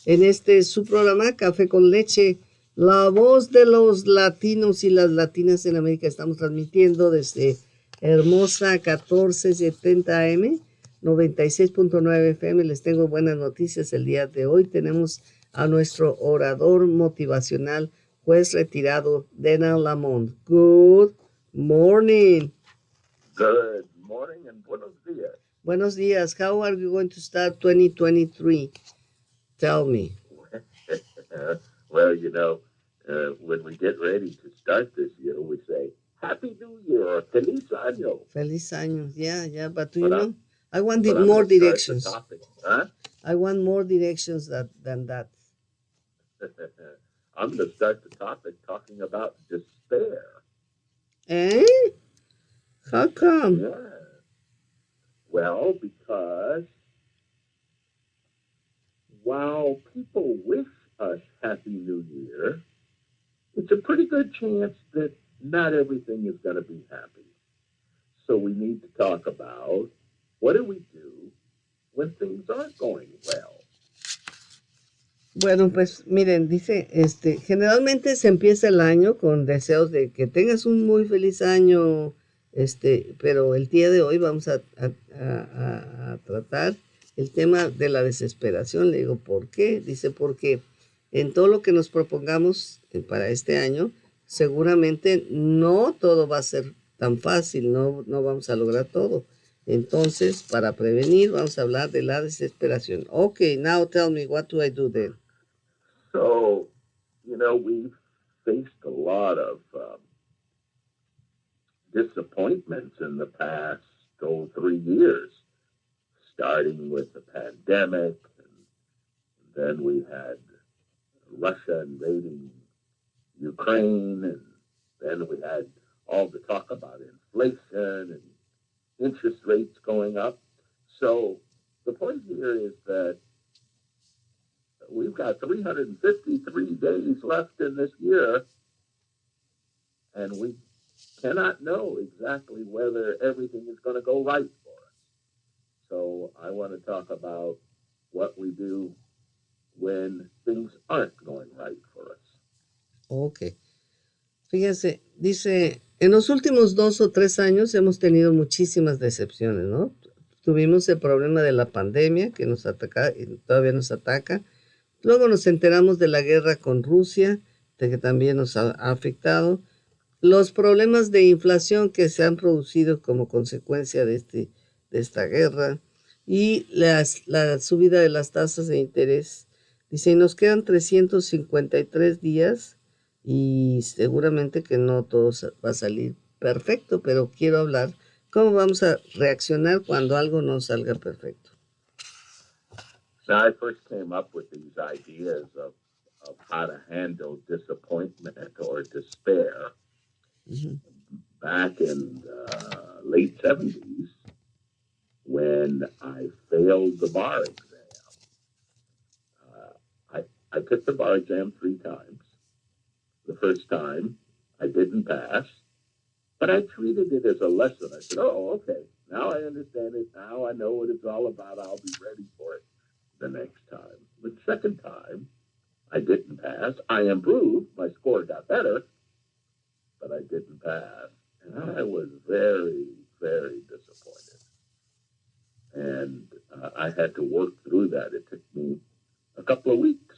en su programa Café con Leche, la voz de los latinos y las latinas en América. Estamos transmitiendo desde hermosa 1470 AM, 96.9 FM. Les tengo buenas noticias el día de hoy. Tenemos a nuestro orador motivacional, Juez Retirado, LaMon. Good morning. Good morning and buenos días. Buenos días. How are you going to start 2023? Tell me. Well, when we get ready to start this year, we say, Happy New Year or Feliz Año. Feliz Año. Yeah. But I want but more directions. Huh? I want more directions than that. I'm going to start the topic talking about despair. Eh? How come? Yeah. Well, because while people wish us Happy New Year, it's a pretty good chance that not everything is going to be happy. So we need to talk about what do we do when things aren't going well. Bueno, pues miren, dice, generalmente se empieza el año con deseos de que tengas un muy feliz año, pero el día de hoy vamos a tratar el tema de la desesperación. Le digo, ¿por qué? Dice, porque en todo lo que nos propongamos para este año, seguramente no todo va a ser tan fácil, no vamos a lograr todo. Entonces, para prevenir, vamos a hablar de la desesperación. Okay, now tell me, what do I do then? So, we've faced a lot of disappointments in the past 3 years, starting with the pandemic, and then we had Russia invading Ukraine, and then we had all the talk about inflation and interest rates going up. So the point here is that we've got 353 days left in this year, and we cannot know exactly whether everything is going to go right for us. So I want to talk about what we do when things aren't going right for us. Okay. Fíjense, dice, en los últimos 2 o 3 años hemos tenido muchísimas decepciones, ¿no? Tuvimos el problema de la pandemia que nos ataca y todavía nos ataca. Luego nos enteramos de la guerra con Rusia, de que también nos ha afectado. Los problemas de inflación que se han producido como consecuencia de esta guerra y la subida de las tasas de interés. Dice, nos quedan 353 días y seguramente que no todo va a salir perfecto, pero quiero hablar cómo vamos a reaccionar cuando algo no salga perfecto. Now, I first came up with these ideas of how to handle disappointment or despair back in the late 70s when I failed the bar exam. I took the bar exam 3 times. The first time, I didn't pass, but I treated it as a lesson. I said, oh, okay, now I understand it. Now I know what it's all about. I'll be ready for it the next time. The second time, I didn't pass. I improved. My score got better, but I didn't pass. And I was very, very disappointed. And I had to work through that. It took me a couple of weeks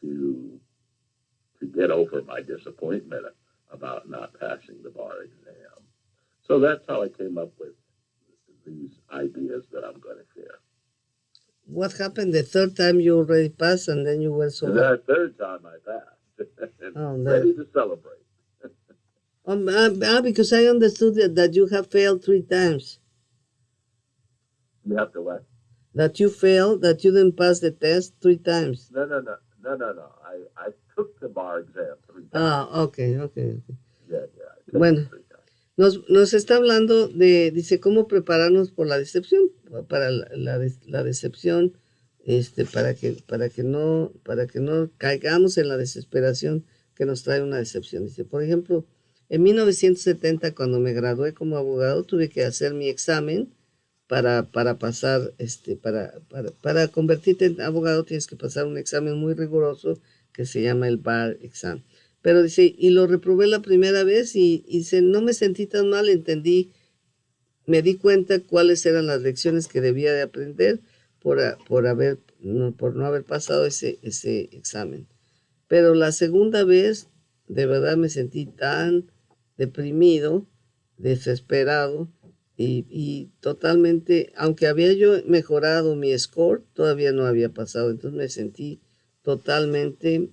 to get over my disappointment about not passing the bar exam. So that's how I came up with these ideas that I'm going to share. What happened the third time you already passed and then you were so happy? The third time I passed. And ready to celebrate. Because I understood that you have failed 3 times. You have to what? That you failed, that you didn't pass the test 3 times. No. I took the bar exam 3 times. Okay. Yeah. Bueno, nos está hablando dice, cómo prepararnos por la decepción, para la decepción, para que no caigamos en la desesperación que nos trae una decepción. Dice, por ejemplo, en 1970, cuando me gradué como abogado, tuve que hacer mi examen para pasar, para convertirte en abogado tienes que pasar un examen muy riguroso que se llama el bar exam. Pero dice, y lo reprobé la primera vez y dice, no me sentí tan mal, entendí, me di cuenta cuáles eran las lecciones que debía de aprender por no haber pasado ese examen. Pero la segunda vez, de verdad me sentí tan deprimido, desesperado y totalmente, aunque había yo mejorado mi score, todavía no había pasado. Entonces me sentí totalmente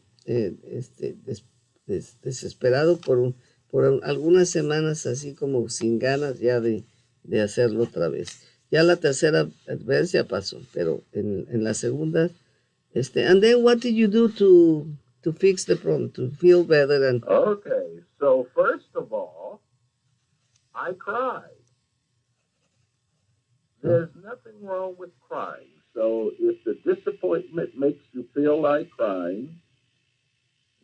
desesperado por algunas semanas, así como sin ganas ya de hacerlo otra vez. Ya la tercera vez ya pasó, pero en la segunda, and then what did you do to fix the problem, to feel better? And Okay, so first of all, I cried. There's nothing wrong with crying. So if the disappointment makes you feel like crying,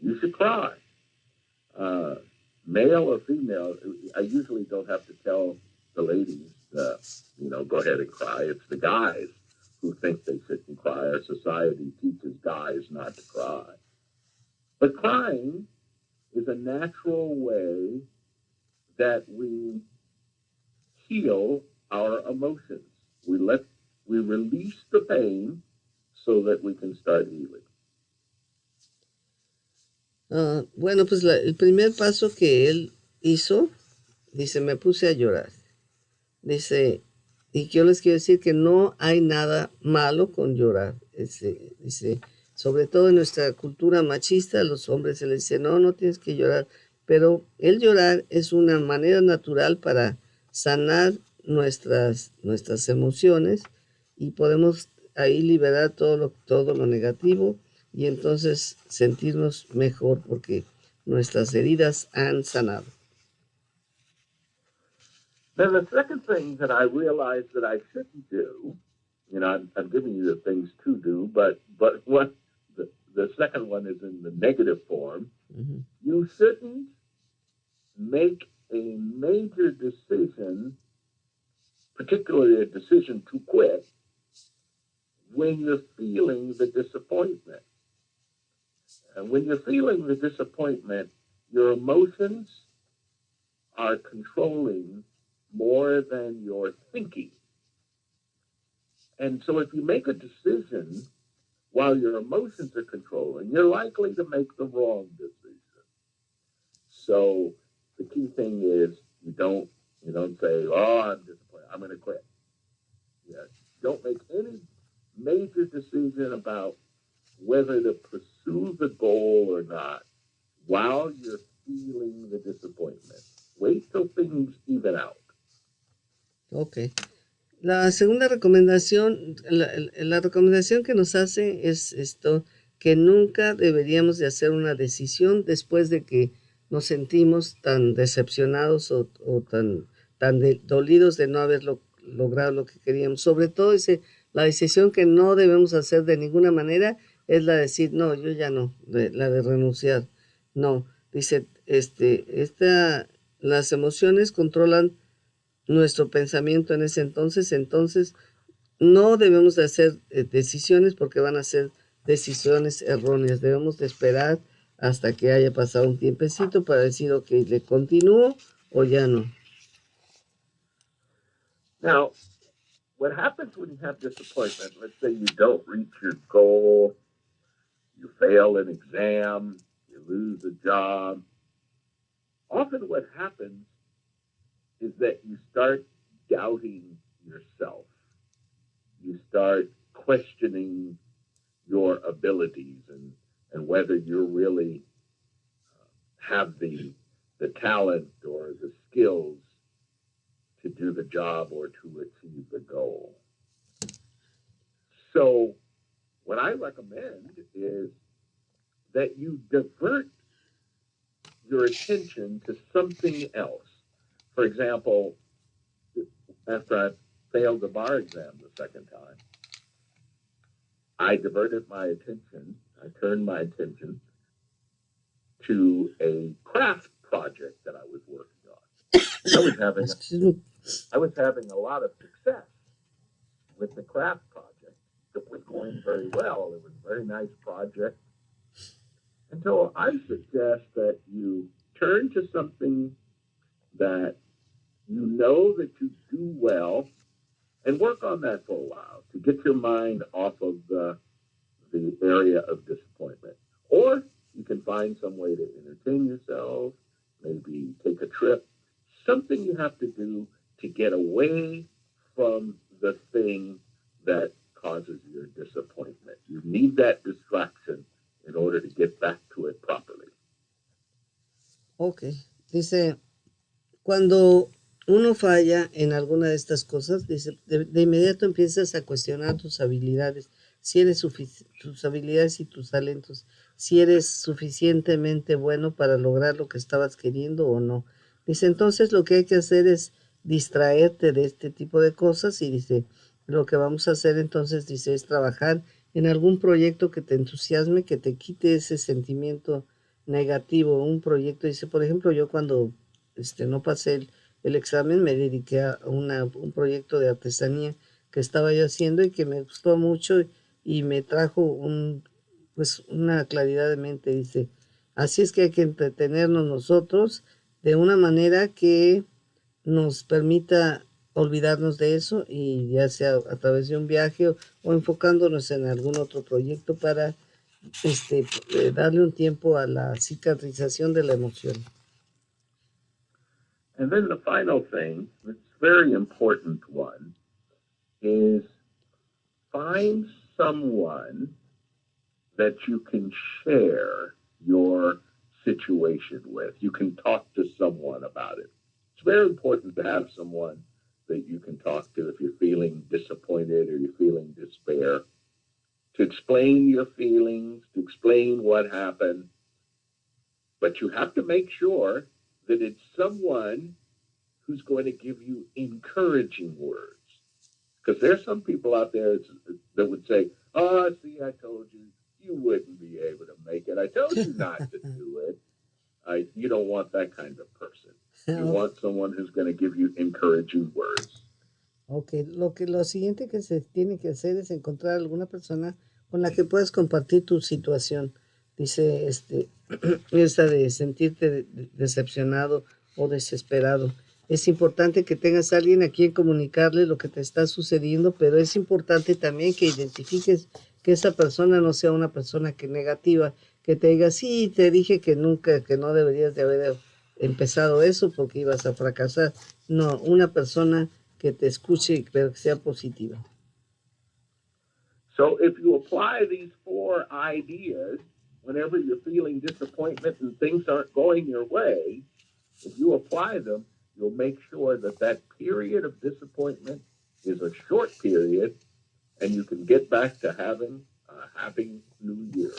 you should cry. Uh, Male or female, I usually don't have to tell the ladies, go ahead and cry. It's the guys who think they shouldn't cry. Our society teaches guys not to cry. But crying is a natural way that we heal our emotions. We release the pain so that we can start healing. bueno, pues el primer paso que él hizo, dice, me puse a llorar. Dice, y yo les quiero decir que no hay nada malo con llorar. Dice, sobre todo en nuestra cultura machista, a los hombres se les dice, no, no tienes que llorar. Pero el llorar es una manera natural para sanar nuestras emociones y podemos ahí liberar todo lo negativo y entonces sentirnos mejor porque nuestras heridas han sanado. Then the second thing that I realized that I shouldn't do, I'm giving you the things to do, but what the second one is in the negative form. Mm-hmm. You shouldn't make a major decision, particularly a decision to quit, when you're feeling the disappointment. And when you're feeling the disappointment, your emotions are controlling more than your thinking. And so if you make a decision while your emotions are controlling, you're likely to make the wrong decision. So the key thing is you don't say, oh, I'm disappointed, I'm going to quit. Yeah. Don't make any major decision about whether to pursue the goal or not while you're feeling the disappointment. Wait till things even out. Okay. La segunda recomendación, la recomendación que nos hace es esto, que nunca deberíamos de hacer una decisión después de que nos sentimos tan decepcionados o tan dolidos de no haber logrado lo que queríamos. Sobre todo la decisión que no debemos hacer de ninguna manera es la de decir, no, yo ya no, la de renunciar. No, dice, las emociones controlan nuestro pensamiento en ese entonces no debemos de hacer decisiones porque van a ser decisiones erróneas. Debemos de esperar hasta que haya pasado un tiempecito para decir, ok, le continúo o ya no. Now, what happens when you have disappointment, let's say you don't reach your goal, you fail an exam, you lose a job, often what happens is that you start doubting yourself. You start questioning your abilities and whether you really have the talent or the skills to do the job or to achieve the goal. So what I recommend is that you divert your attention to something else. For example, after I failed the bar exam the second time, I diverted my attention, I turned my attention to a craft project that I was working on. I was having a lot of success. with the craft project. It was going very well. It was a very nice project. And so I suggest that you turn to something that you know that you do well and work on that for a while to get your mind off of the area of disappointment. Or you can find some way to entertain yourself, maybe take a trip, something you have to do to get away from the thing that causes your disappointment. You need that distraction in order to get back to it properly. Ok, dice, cuando uno falla en alguna de estas cosas, dice, de inmediato empiezas a cuestionar tus habilidades, si eres tus habilidades y tus talentos, si eres suficientemente bueno para lograr lo que estabas queriendo o no. Dice, entonces lo que hay que hacer es distraerte de este tipo de cosas y dice, lo que vamos a hacer entonces, dice, es trabajar en algún proyecto que te entusiasme, que te quite ese sentimiento negativo, un proyecto. Dice, por ejemplo, yo cuando no pasé el examen, me dediqué a un proyecto de artesanía que estaba yo haciendo y que me gustó mucho y me trajo una claridad de mente. Dice, así es que hay que entretenernos nosotros de una manera que nos permita olvidarnos de eso y ya sea a través de un viaje o enfocándonos en algún otro proyecto para darle un tiempo a la cicatrización de la emoción. And then the final thing, it's a very important one, is find someone that you can share your situation with. You can talk to someone about it. It's very important to have someone that you can talk to if you're feeling disappointed or you're feeling despair, to explain your feelings, to explain what happened. But you have to make sure that it's someone who's going to give you encouraging words. Because there's some people out there that would say, oh, see, I told you, you wouldn't be able to make it. I told you not to do it. You don't want that kind of person. You want someone who's going to give you encouraging words. Ok, lo siguiente que se tiene que hacer es encontrar alguna persona con la que puedas compartir tu situación. Dice, esa de sentirte decepcionado o desesperado. Es importante que tengas a alguien a quien comunicarle lo que te está sucediendo, pero es importante también que identifiques que esa persona no sea una persona negativa, que te diga, sí, te dije que no deberías de haber empezado eso porque ibas a fracasar. No, una persona que te escuche, pero que sea positiva. So if you apply these 4 ideas, whenever you're feeling disappointment and things aren't going your way, if you apply them, you'll make sure that period of disappointment is a short period and you can get back to having a happy new year.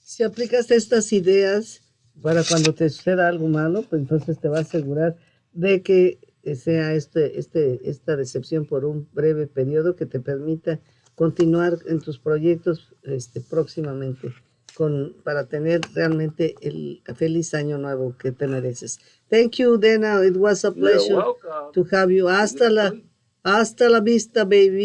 Si aplicas estas ideas para cuando te suceda algo malo, pues entonces te va a asegurar de que sea esta decepción por un breve periodo que te permita continuar en tus proyectos próximamente para tener realmente el feliz año nuevo que te mereces. Thank you, Dana. It was a pleasure to have you. Hasta la vista, baby.